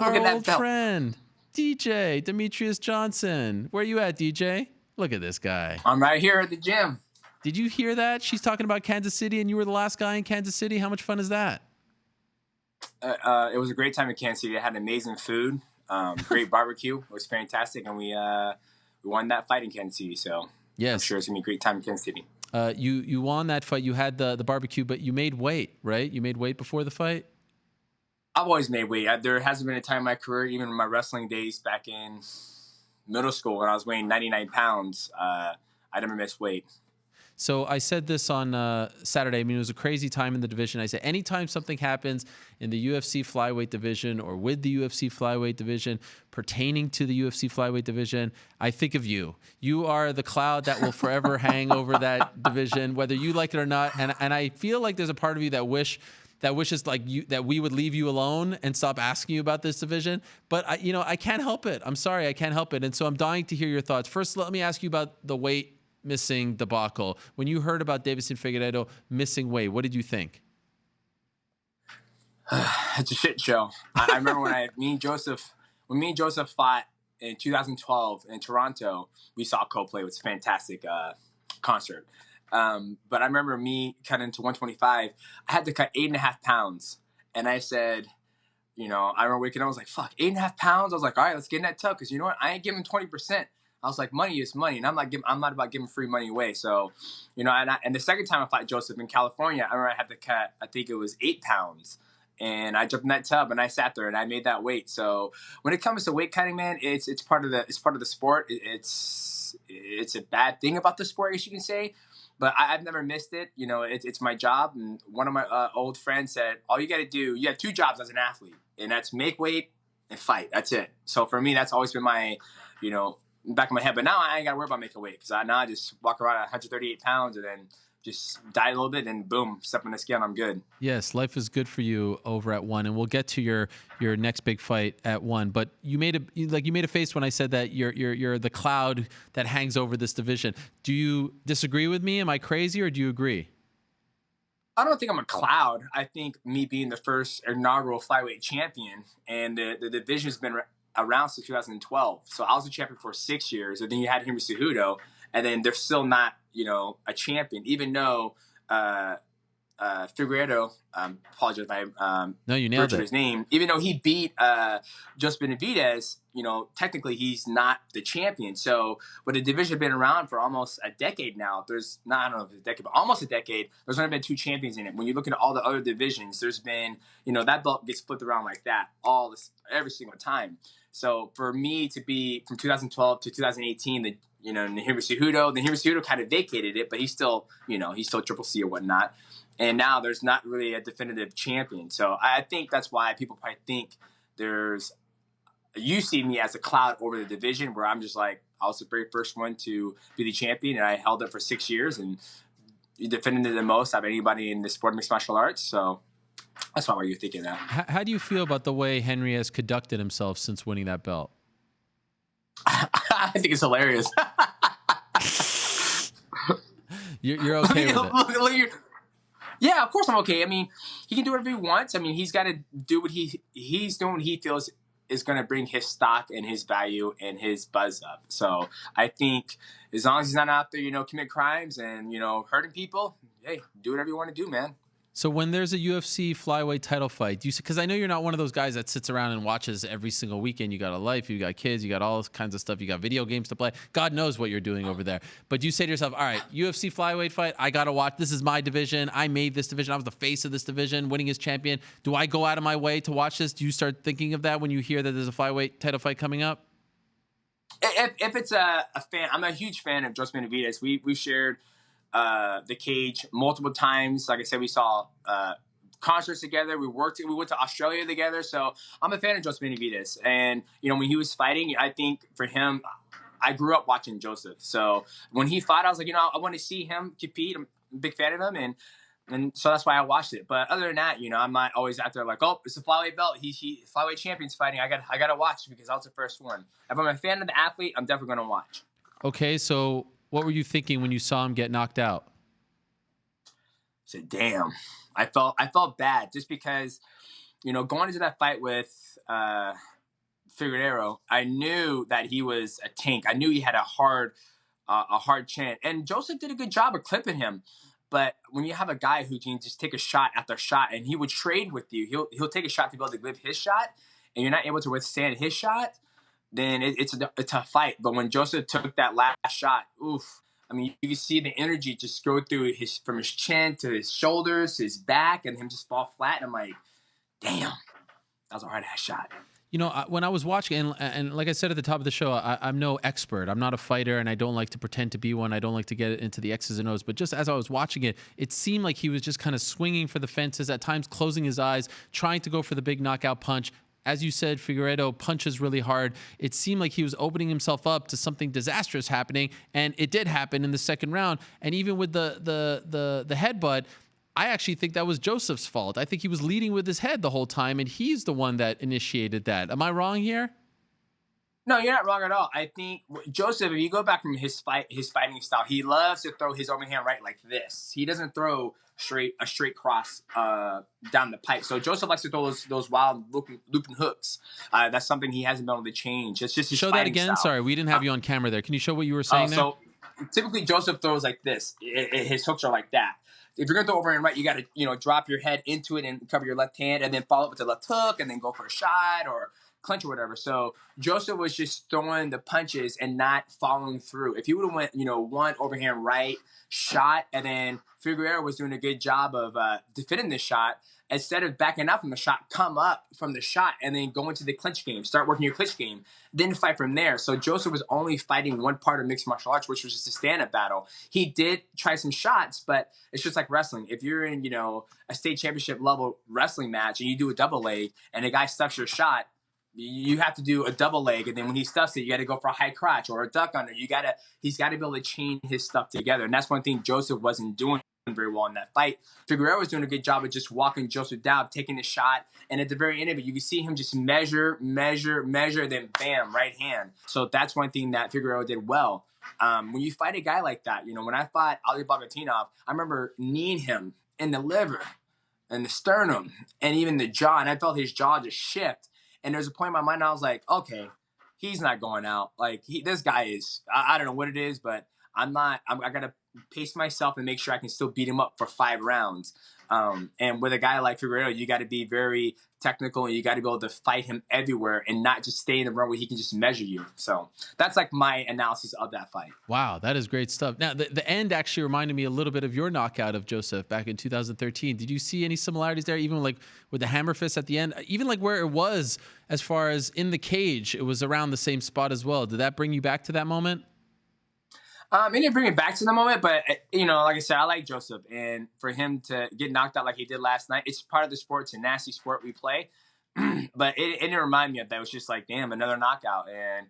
Look Our at that old belt. friend, DJ, Demetrious Johnson. Where you at, DJ? Look at this guy. I'm right here at the gym. Did you hear that? She's talking about Kansas City, and you were the last guy in Kansas City. How much fun is that? It was a great time in Kansas City. I had amazing food, great barbecue. It was fantastic, and we won that fight in Kansas City. So Yes. I'm sure it's gonna be a great time in Kansas City. You won that fight. You had the barbecue, but you made weight, right? You made weight before the fight? I've always made weight. There hasn't been a time in my career, even in my wrestling days back in middle school when I was weighing 99 pounds, I never missed weight. So I said this on Saturday. I mean, it was a crazy time in the division. I said anytime something happens in the UFC flyweight division or with the UFC flyweight division pertaining to the UFC flyweight division, I think of you. You are the cloud that will forever hang over that division, whether you like it or not. And I feel like there's a part of you that wishes like you that we would leave you alone and stop asking you about this division. But I can't help it. I'm sorry, I can't help it. And so I'm dying to hear your thoughts. First, let me ask you about the weight missing debacle. When you heard about Deiveson Figueiredo missing weight, what did you think? It's a shit show. I remember when me and Joseph fought in 2012 in Toronto. We saw Coldplay. It was a fantastic concert. But I remember me cutting to 125. I had to cut 8.5 pounds, and I said, I remember waking up. I was like, "Fuck, 8.5 pounds." I was like, "All right, let's get in that tub," because you know what? I ain't giving 20%. I was like, money is money, and I'm not about giving free money away. So, and the second time I fought Joseph in California, I remember I had to cut, I think it was 8 pounds, and I jumped in that tub and I sat there and I made that weight. So when it comes to weight cutting, man, it's part of the sport. It's a bad thing about the sport, I guess you can say. But I've never missed it. It's my job. And one of my old friends said, all you got to do, you have 2 jobs as an athlete, and that's make weight and fight. That's it. So for me, that's always been my, back of my head. But now I ain't got to worry about making weight because I just walk around at 138 pounds and then just diet a little bit and boom, step on the scale and I'm good. Yes, life is good for you over at ONE, and we'll get to your next big fight at ONE. But you made a face when I said that you're the cloud that hangs over this division. Do you disagree with me? Am I crazy or do you agree? I don't think I'm a cloud. I think me being the first inaugural flyweight champion and the division's been around since 2012. So I was a champion for 6 years, and then you had Henry Cejudo, and then they're still not, a champion, even though Figueiredo, apologize if I no, you nailed his name, even though he beat just Benavidez, technically he's not the champion. So, but the division has been around for almost a decade now. There's not, I don't know if it's a decade, but almost a decade. There's only been 2 champions in it. When you look at all the other divisions, there's been, that belt gets flipped around like that every single time. So for me to be from 2012 to 2018, Henry Cejudo kind of vacated it, but he's still Triple C or whatnot. And now there's not really a definitive champion. So I think that's why people probably think you see me as a cloud over the division, where I'm just like, I was the very first one to be the champion, and I held it for 6 years and defended it the most out of anybody in the sport of mixed martial arts. So that's why you're thinking that. How do you feel about the way Henry has conducted himself since winning that belt? I think it's hilarious. You're okay with it? Yeah, of course I'm okay. I mean, he can do whatever he wants. I mean, he's got to do what he's doing what he feels is going to bring his stock and his value and his buzz up. So I think as long as he's not out there, commit crimes and, hurting people, hey, do whatever you want to do, man. So when there's a UFC flyweight title fight, because I know you're not one of those guys that sits around and watches every single weekend. You got a life, you got kids, you got all kinds of stuff. You got video games to play. God knows what you're doing over there. But you say to yourself, all right, UFC flyweight fight, I got to watch. This is my division. I made this division. I was the face of this division, winning as champion. Do I go out of my way to watch this? Do you start thinking of that when you hear that there's a flyweight title fight coming up? If it's a fan, I'm a huge fan of Joseph Benavidez. We shared the cage multiple times. Like I said, we saw concerts together. We went to Australia together. So I'm a fan of Joseph Benavidez. And, when he was fighting, I think for him, I grew up watching Joseph. So when he fought, I was like, I want to see him compete. I'm a big fan of him. And so that's why I watched it. But other than that, I'm not always out there like, oh, it's a flyweight belt. He flyweight champion's fighting. I got to watch because I was the first one. If I'm a fan of the athlete, I'm definitely going to watch. Okay, so what were you thinking when you saw him get knocked out? I said, damn. I felt bad just because going into that fight with Figueiredo, I knew that he was a tank. I knew he had a hard chance. And Joseph did a good job of clipping him. But when you have a guy who can just take a shot after shot, and he would trade with you, he'll take a shot to be able to give his shot, and you're not able to withstand his shot, then it's a tough fight. But when Joseph took that last shot, oof. I mean, you can see the energy just go through from his chin to his shoulders, his back, and him just fall flat. And I'm like, damn, that was a hard-ass shot. When I was watching, and like I said at the top of the show, I'm no expert. I'm not a fighter, and I don't like to pretend to be one. I don't like to get into the X's and O's. But just as I was watching it, it seemed like he was just kind of swinging for the fences, at times closing his eyes, trying to go for the big knockout punch. As you said, Figueiredo punches really hard. It seemed like he was opening himself up to something disastrous happening, and it did happen in the second round. And even with the headbutt, I actually think that was Joseph's fault. I think he was leading with his head the whole time, and he's the one that initiated that. Am I wrong here? No, you're not wrong at all. I think Joseph, if you go back from his fighting style, he loves to throw his overhand right like this. He doesn't throw a straight cross down the pipe. So Joseph likes to throw those wild looping hooks. That's something he hasn't been able to change. It's just his show that again. style. Sorry, we didn't have you on camera there. Can you show what you were saying there? So typically Joseph throws like this. His hooks are like that. If you're going to throw overhand right, you got to drop your head into it and cover your left hand, and then follow up with the left hook, and then go for a shot or clinch or whatever. So Joseph was just throwing the punches and not following through. If he would have went, one overhand right shot, and then Figueiredo was doing a good job of defending the shot, instead of backing out from the shot, come up from the shot and then go into the clinch game, start working your clinch game, then fight from there. So Joseph was only fighting one part of mixed martial arts, which was just a stand-up battle. He did try some shots, but it's just like wrestling. If you're in, a state championship level wrestling match and you do a double leg and a guy stuffs your shot, you have to do a double leg, and then when he stuffs it, you got to go for a high crotch or a duck under. He's got to be able to chain his stuff together, and that's one thing Joseph wasn't doing very well in that fight. Figueiredo was doing a good job of just walking Joseph down, taking the shot, and at the very end of it, you can see him just measure, then bam, right hand. So that's one thing that Figueiredo did well. When you fight a guy like that, when I fought Ali Bagatinov, I remember kneeing him in the liver and the sternum and even the jaw, and I felt his jaw just shift. And there's a point in my mind I was like, okay, he's not going out. Like, this guy is, I don't know what it is, but I got to pace myself and make sure I can still beat him up for 5 rounds. And with a guy like Figueiredo, you got to be very technical, and you got to be able to fight him everywhere and not just stay in the run where he can just measure you. So that's like my analysis of that fight. Wow, that is great stuff. Now, the end actually reminded me a little bit of your knockout of Joseph back in 2013. Did you see any similarities there, even like with the hammer fist at the end? Even like where it was as far as in the cage, it was around the same spot as well. Did that bring you back to that moment? It didn't bring it back to the moment, but, like I said, I like Joseph. And for him to get knocked out like he did last night, it's part of the sport. It's a nasty sport we play. But it didn't remind me of that. It was just like, damn, another knockout. And,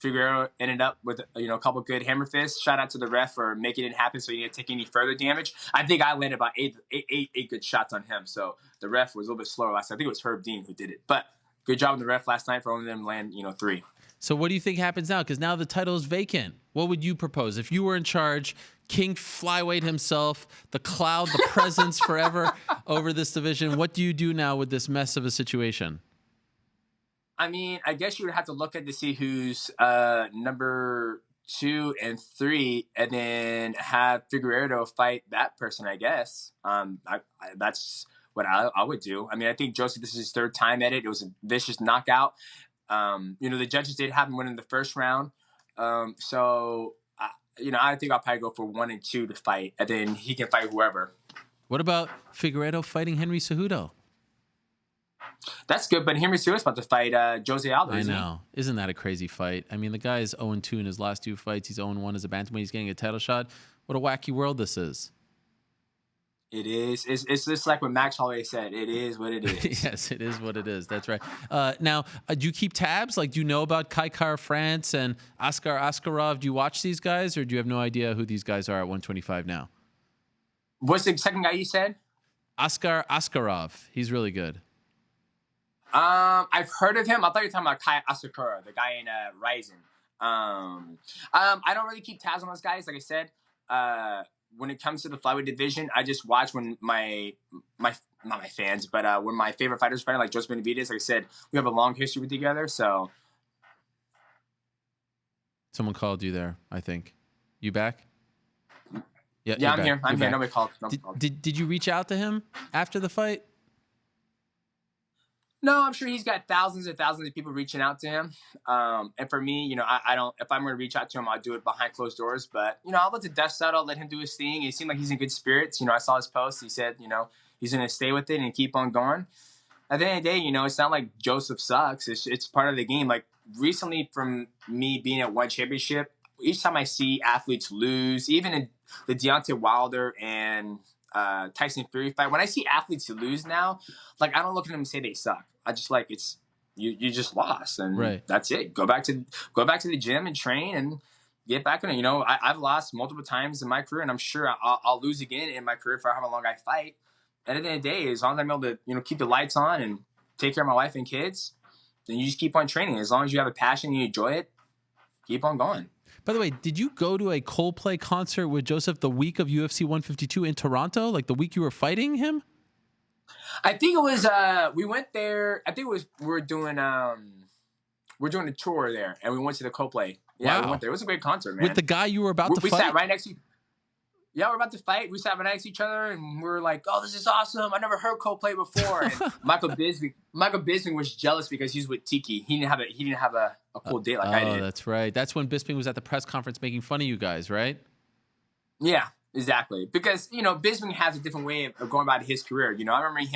Figueiredo ended up with, a couple good hammer fists. Shout out to the ref for making it happen so he didn't take any further damage. I think I landed about eight good shots on him. So the ref was a little bit slower last night. I think it was Herb Dean who did it. But good job on the ref last night for only them land, 3. So what do you think happens now? Because now the title is vacant. What would you propose? If you were in charge, King Flyweight himself, the cloud, the presence forever over this division, what do you do now with this mess of a situation? I mean, I guess you would have to look at to see who's number 2 and 3, and then have Figueiredo fight that person, I guess. That's what I would do. I mean, I think Joseph, this is his 3rd time at it. It was a vicious knockout. The judges did have him win in the first round. I think I'll probably go for 1 and 2 to fight, and then he can fight whoever. What about Figueiredo fighting Henry Cejudo? That's good, but Henry Cejudo's about to fight Jose Aldo. I know. Isn't that a crazy fight? I mean, the guy is 0-2 in his last 2 fights. He's 0-1 as a bantamweight. He's getting a title shot. What a wacky world this is. It is. It's just like what Max Holloway said. It is what it is. Yes, it is what it is. That's right. Now, do you keep tabs? Like, do you know about Kai France and Askar Askarov? Do you watch these guys, or do you have no idea who these guys are at 125 now? What's the second guy you said? Askar Askarov. He's really good. I've heard of him. I thought you were talking about Kai Asakura, the guy in Ryzen. I don't really keep tabs on those guys. Like I said, when it comes to the flyweight division, I just watch when my not my fans, but when my favorite fighters fight, like Joseph Benavidez, like I said, we have a long history with together. So Someone called you there, I think. You back? Yeah, yeah, you're I'm back. here. I'm You're here. back. Nobody called. Nobody called. Did you reach out to him after the fight? No, I'm sure he's got thousands and thousands of people reaching out to him. And for me, you know, I don't, if I'm going to reach out to him, I'll do it behind closed doors. But, you know, I'll let the dust settle, I'll let him do his thing. He seemed like he's in good spirits. You know, I saw his post. He said, you know, he's going to stay with it and keep on going. At the end of the day, you know, it's not like Joseph sucks. It's part of the game. Like recently from me being at one championship, each time I see athletes lose, even in the Deontay Wilder and Tyson Fury fight, when I see athletes lose now, like I don't look at them and say they suck. I just like it's you just lost and Right. that's it. Go back to the gym and train and get back on it. You know, I've lost multiple times in my career, and I'm sure I'll lose again in my career for however long I fight. At the end of the day, as long as I'm able to, you know, keep the lights on and take care of my wife and kids, then you just keep on training. As long as you have a passion and you enjoy it, keep on going. By the way, did you go to a Coldplay concert with Joseph the week of UFC 152 in Toronto? Like the week you were fighting him? I think it was we went there. I think it was we're doing a tour there, and we went to the Coldplay. Yeah, Wow. we went there. It was a great concert, man. With the guy you were about to we fight? sat right next to. Yeah, we're about to fight. We sat right next to each other, and we were like, "Oh, this is awesome! I never heard Coldplay before." And Michael Bisping was jealous because he's with Tiki. He didn't have a cool date like I did. Oh, that's right. That's when Bisping was at the press conference making fun of you guys, right? Yeah, exactly. Because, you know, Bisping has a different way of going about his career. You know, I remember me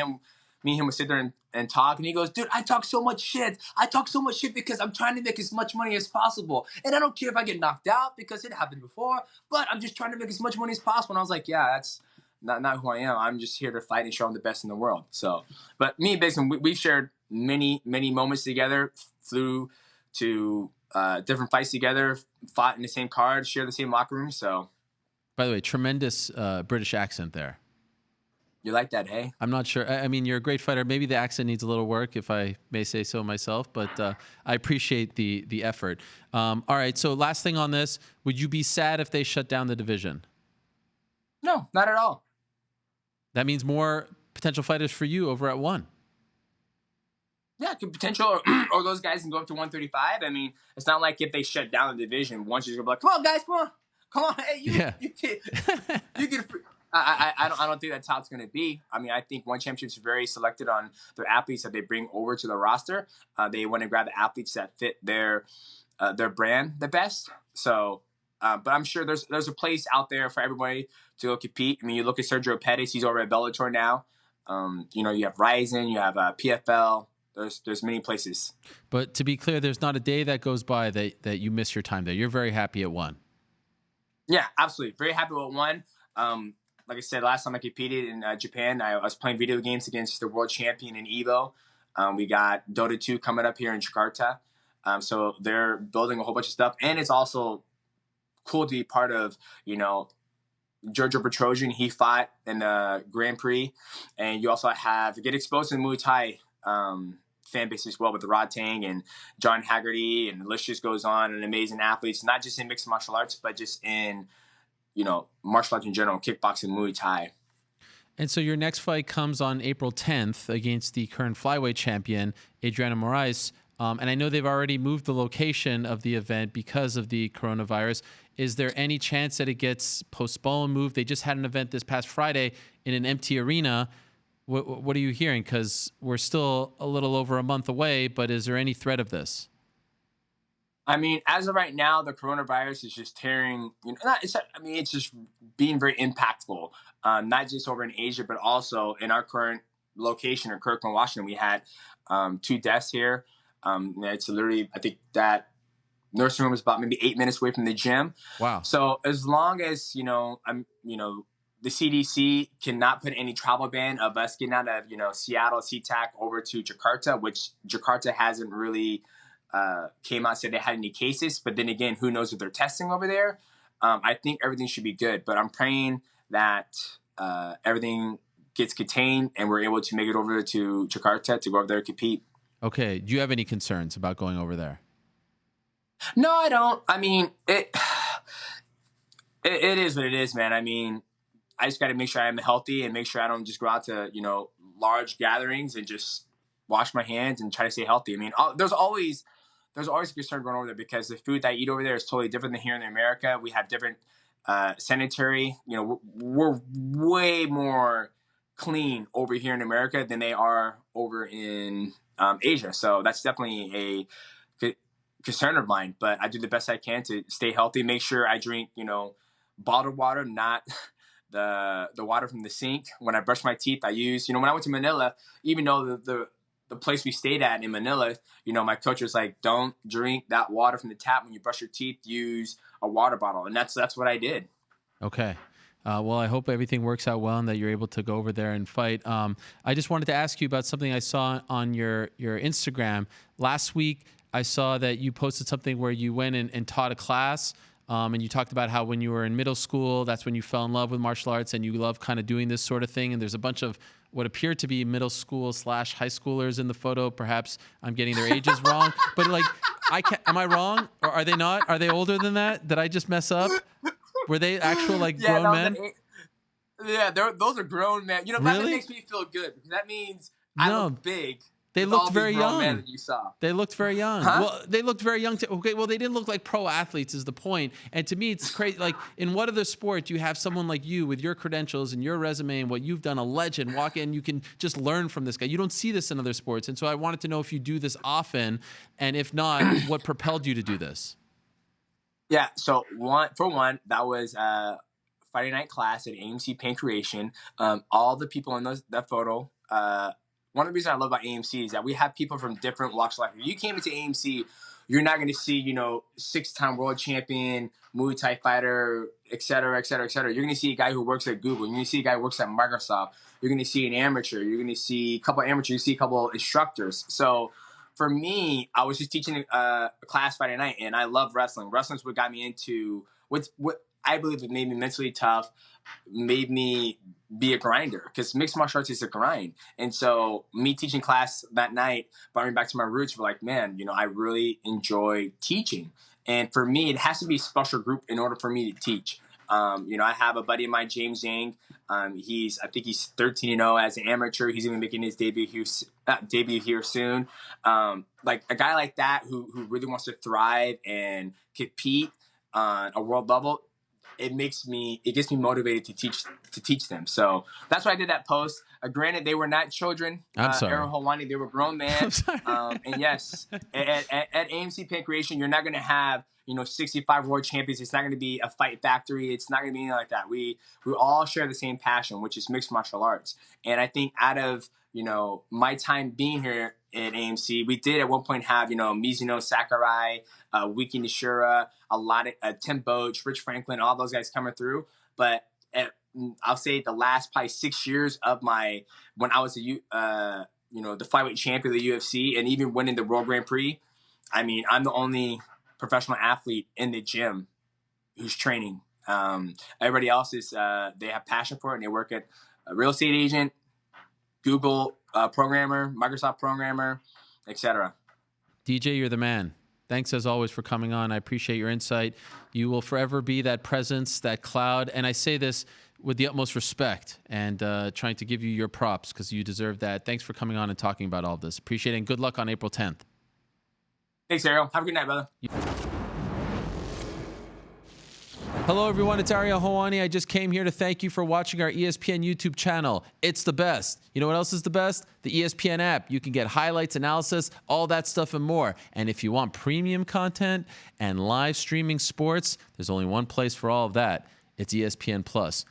and him would sit there and talk, and he goes, dude, I talk so much shit. I talk so much shit because I'm trying to make as much money as possible. And I don't care if I get knocked out because it happened before, but I'm just trying to make as much money as possible. And I was like, yeah, that's not who I am. I'm just here to fight and show I'm the best in the world. So, but me and Bisping, we've shared many, many moments together, flew to different fights together, fought in the same card, shared the same locker room. So, by the way, tremendous British accent there. you like that, hey? I'm not sure. I mean, you're a great fighter. Maybe the accent needs a little work, if I may say so myself, but I appreciate the effort. All right, so last thing on this. Would you be sad if they shut down the division? No, not at all. That means more potential fighters for you over at one. Yeah, good potential, or those guys can go up to 135. I mean, it's not like if they shut down the division, once you're gonna be like, come on, guys, come on, hey, you get free. I don't think that's how it's gonna be. I mean, I think one championship is very selected on their athletes that they bring over to the roster. They want to grab the athletes that fit their brand the best. So, but I'm sure there's a place out there for everybody to go compete. I mean, you look at Sergio Pettis; he's over at Bellator now. You know, you have Ryzen, you have PFL. There's many places. But to be clear, there's not a day that goes by that you miss your time there. You're very happy at one. Yeah, absolutely. Very happy with one. Like I said, last time I competed in Japan, I was playing video games against the world champion in Evo. We got Dota 2 coming up here in Jakarta. So they're building a whole bunch of stuff. And it's also cool to be part of, you know, Giorgio Petrosian. He fought in the Grand Prix. And you also have get exposed in Muay Thai fan base as well with Rod Tang and John Haggerty. And the list just goes on, and amazing athletes, not just in mixed martial arts, but just in, you know, martial arts in general, kickboxing, Muay Thai. And so your next fight comes on April 10th against the current flyweight champion, Adriano Moraes. And I know they've already moved the location of the event because of the coronavirus. Is there any chance that it gets postponed, moved? They just had an event this past Friday in an empty arena. What are you hearing? Because we're still a little over a month away, but is there any threat of this? I mean, as of right now, the coronavirus is just tearing. You know, it's just being very impactful. Not just over in Asia, but also in our current location in Kirkland, Washington. We had 2 deaths here. It's literally, I think that nursing room is about maybe 8 minutes away from the gym. Wow. So as long as the CDC cannot put any travel ban of us getting out of Seattle, SeaTac over to Jakarta, which Jakarta hasn't really. Came out and said they had any cases, but then again, who knows if they're testing over there? I think everything should be good, but I'm praying that everything gets contained and we're able to make it over to Jakarta to go over there and compete. Okay. Do you have any concerns about going over there? No, I don't. I mean, it is what it is, man. I mean, I just got to make sure I'm healthy and make sure I don't just go out to, large gatherings and just wash my hands and try to stay healthy. I mean, there's always a concern going over there because the food that I eat over there is totally different than here in America. We have different sanitary, we're way more clean over here in America than they are over in Asia. So that's definitely a concern of mine, but I do the best I can to stay healthy, make sure I drink, bottled water, not the water from the sink. When I brush my teeth, I use, when I went to Manila, even though the place we stayed at in Manila, my coach was like, don't drink that water from the tap. When you brush your teeth, use a water bottle. And that's what I did. Okay. Well, I hope everything works out well and that you're able to go over there and fight. I just wanted to ask you about something I saw on your Instagram. Last week, I saw that you posted something where you went and taught a class. And you talked about how when you were in middle school, that's when you fell in love with martial arts and you love kind of doing this sort of thing. And there's a bunch of what appear to be middle school / high schoolers in the photo. Perhaps I'm getting their ages wrong, but am I wrong? Or are they not? Are they older than that? Did I just mess up? Were they actual grown men? Those are grown men. Really? That makes me feel good because that means I look big. They looked very young. Men that you saw. They looked very young. Huh? Well, they looked very young. Okay, well, they didn't look like pro athletes is the point. And to me, it's crazy. Like, in what other sport do you have someone like you with your credentials and your resume and what you've done, a legend, walk in, you can just learn from this guy. You don't see this in other sports. And so I wanted to know if you do this often, and if not, what propelled you to do this? Yeah, so that was Friday night class at AMC Pain Creation. All the people in that photo, one of the reasons I love about AMC is that we have people from different walks of life. If you came into AMC, you're not going to see, 6-time world champion, Muay Thai fighter, et cetera, et cetera, et cetera. You're going to see a guy who works at Google. You're going to see a guy who works at Microsoft. You're going to see an amateur. You're going to see a couple of amateurs. You see a couple of instructors. So for me, I was just teaching a class Friday night, and I love wrestling. Wrestling's what got me into what I believe it made me mentally tough, made me be a grinder, because mixed martial arts is a grind. And so me teaching class that night brought me back to my roots. Like, man, I really enjoy teaching. And for me, it has to be a special group in order for me to teach. I have a buddy of mine, James Yang. I think he's 13-0 as an amateur. He's even making his debut here soon. Like a guy like that who really wants to thrive and compete on a world level. It gets me motivated to teach them. So that's why I did that post. Granted, they were not children. I'm sorry. Ariel Helwani, they were grown men. And yes, at AMC Pain Creation, you're not going to have 65 world champions. It's not going to be a fight factory. It's not going to be anything like that. We all share the same passion, which is mixed martial arts. And I think out of my time being here at AMC, we did at one point have Mizuno Sakurai, Wiki Nishira, a lot of Tim Boach, Rich Franklin, all those guys coming through. But I'll say the last probably 6 years of when I was the flyweight champion of the UFC and even winning the World Grand Prix. I mean, I'm the only professional athlete in the gym who's training. Everybody else is they have passion for it and they work at a real estate agent, Google programmer, Microsoft programmer, etc. DJ, you're the man. Thanks as always for coming on. I appreciate your insight. You will forever be that presence, that cloud. And I say this with the utmost respect and trying to give you your props because you deserve that. Thanks for coming on and talking about all of this. Appreciate it. And good luck on April 10th. Thanks, Ariel. Have a good night, brother. Hello, everyone. It's Ariel Helwani. I just came here to thank you for watching our ESPN YouTube channel. It's the best. You know what else is the best? The ESPN app. You can get highlights, analysis, all that stuff and more. And if you want premium content and live streaming sports, there's only one place for all of that. It's ESPN Plus.